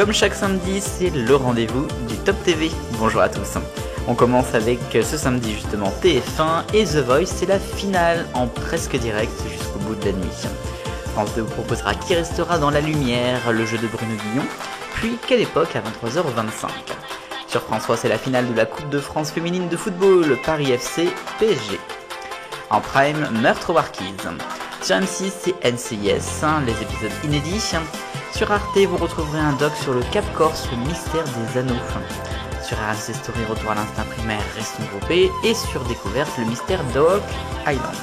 Comme chaque samedi, c'est le rendez-vous du Top TV. Bonjour à tous. On commence avec ce samedi justement TF1 et The Voice, c'est la finale en presque direct jusqu'au bout de la nuit. France 2 vous proposera Qui restera dans la lumière, le jeu de Bruno Guillon, puis Quelle époque à 23h25. Sur France 3, c'est la finale de la Coupe de France féminine de football, Paris FC PSG. En prime, Meurtre Warkies. Sur M6, c'est NCIS, les épisodes inédits. Sur Arte, vous retrouverez un doc sur le Cap Corse, le mystère des anneaux. Sur RMC Story, retour à l'instinct primaire, restons groupés. Et sur Découverte, le mystère d'Oak Island.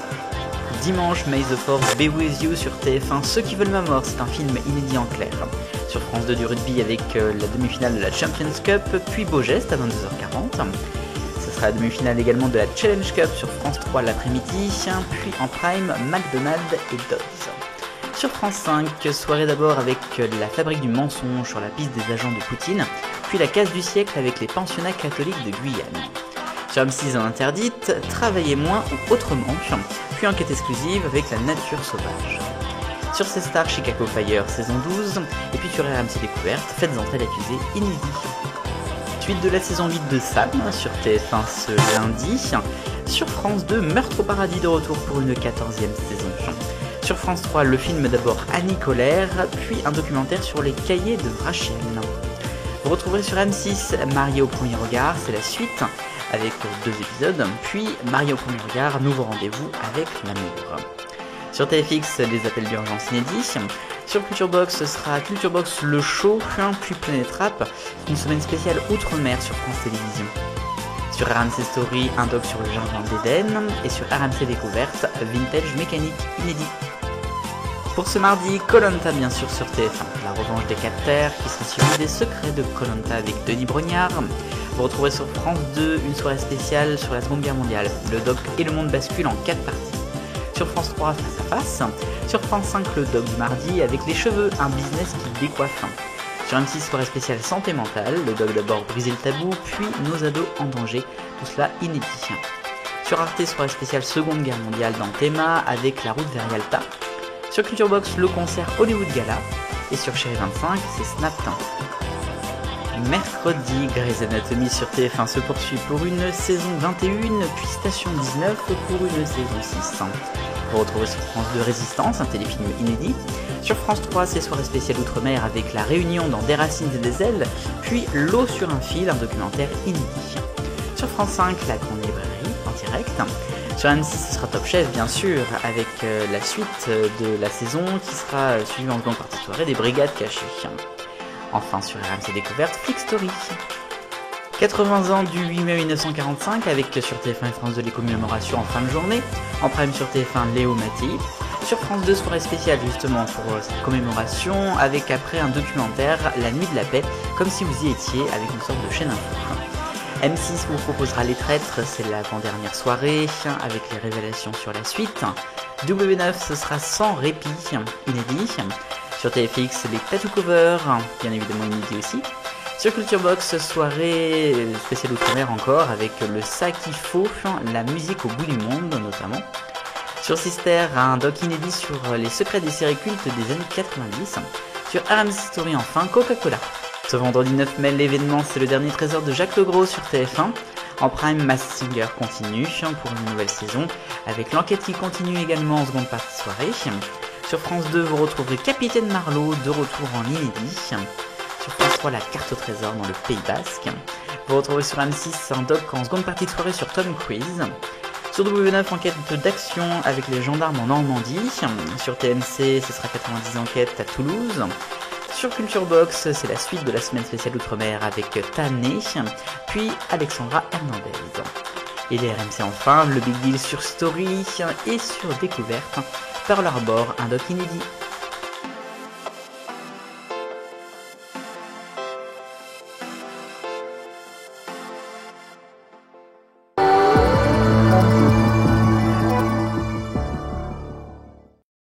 Dimanche, May the Force Be With You sur TF1, Ceux qui veulent ma mort, c'est un film inédit en clair. Sur France 2 du rugby avec la demi-finale de la Champions Cup, puis Beau Geste à 22h40. Ce sera la demi-finale également de la Challenge Cup sur France 3 l'après-midi, puis en prime, McDonald's et Dodds. Sur France 5, soirée d'abord avec la fabrique du mensonge sur la piste des agents de Poutine, puis la case du siècle avec les pensionnats catholiques de Guyane. Sur M6 en interdite, Travailler moins ou autrement, puis enquête exclusive avec la nature sauvage. Sur C-Star, Chicago Fire saison 12, et puis sur RMC Découverte, Faites entrer l'accusé inédit. Suite de la saison 8 de Sam sur TF1 ce lundi. Sur France 2, Meurtre au paradis de retour pour une 14e saison. Sur France 3, le film d'abord Annie Colère, puis un documentaire sur les cahiers de Rachel. Vous retrouverez sur M6 Marié au premier regard, c'est la suite avec 2 épisodes, puis Marié au premier regard, nouveau rendez-vous avec l'amour. Sur TFX, les appels d'urgence inédits. Sur Culture Box, ce sera Culture Box le show, puis Planète Rap, une semaine spéciale Outre-mer sur France Télévisions. Sur RMC Story, un doc sur le jardin d'Éden, et sur RMC Découverte, Vintage Mécanique inédit. Pour ce mardi, Koh-Lanta bien sûr sur TF1, la revanche des 4 terres qui sera suivie des secrets de Koh-Lanta avec Denis Brognard. Vous retrouverez sur France 2 une soirée spéciale sur la Seconde Guerre mondiale, le doc et le monde basculent en 4 parties. Sur France 3, Face à Face. Sur France 5, le doc du mardi avec les cheveux, un business qui décoiffe. Sur M6, soirée spéciale santé mentale, le doc d'abord Briser le tabou, puis Nos ados en danger, tout cela inédit. Sur Arte, soirée spéciale Seconde Guerre mondiale dans Théma avec La route vers Yalta. Sur Culture Box, le concert Hollywood Gala. Et sur Chérie 25, c'est Snaptin. Mercredi, Grey's Anatomy sur TF1 se poursuit pour une saison 21, puis Station 19 pour une saison 6. Vous retrouvez sur France 2 Résistance, un téléfilm inédit. Sur France 3, c'est soirée spéciale Outre-mer avec La Réunion dans Des racines et des ailes, puis L'eau sur un fil, un documentaire inédit. Sur France 5, La Grande Librairie en direct. Sur M6, ce sera Top Chef bien sûr, avec la suite de la saison qui sera suivie en seconde partie de soirée des Brigades cachées. Enfin sur RMC Découverte, Flick Story. 80 ans du 8 mai 1945 avec sur TF1 et France 2 les commémorations en fin de journée. En prime sur TF1, Léo Mattei. Sur France 2, soirée spéciale justement pour cette commémoration avec après un documentaire, La Nuit de la Paix, comme si vous y étiez avec une sorte de chaîne info. M6 vous proposera Les Traîtres, c'est l'avant-dernière soirée avec les révélations sur la suite. W9, ce sera Sans répit, inédit. Sur TFX, les Tattoo Covers, bien évidemment inédit aussi. Sur Culture Box, soirée spéciale Outre-mer encore, avec le Ça qu'il faut, la musique au bout du monde notamment. Sur Sister, un doc inédit sur les secrets des séries cultes des années 90. Sur RMC Story enfin, Coca-Cola. Ce vendredi 9 mai, l'événement, c'est le dernier trésor de Jacques Legros sur TF1. En prime, Masked Singer continue pour une nouvelle saison, avec l'enquête qui continue également en seconde partie de soirée. Sur France 2, vous retrouverez Capitaine Marlowe, de retour en inédit. Sur France 3, la carte au trésor dans le Pays Basque. Vous retrouvez sur M6 un doc en seconde partie de soirée sur Tom Cruise. Sur W9, enquête d'action avec les gendarmes en Normandie. Sur TMC, ce sera 90 enquêtes à Toulouse. Sur Culture Box, c'est la suite de la semaine spéciale Outre-mer avec Tané, puis Alexandra Hernandez. Et les RMC enfin, le Big Deal sur Story et sur Découverte, Pearl Harbor, un doc inédit.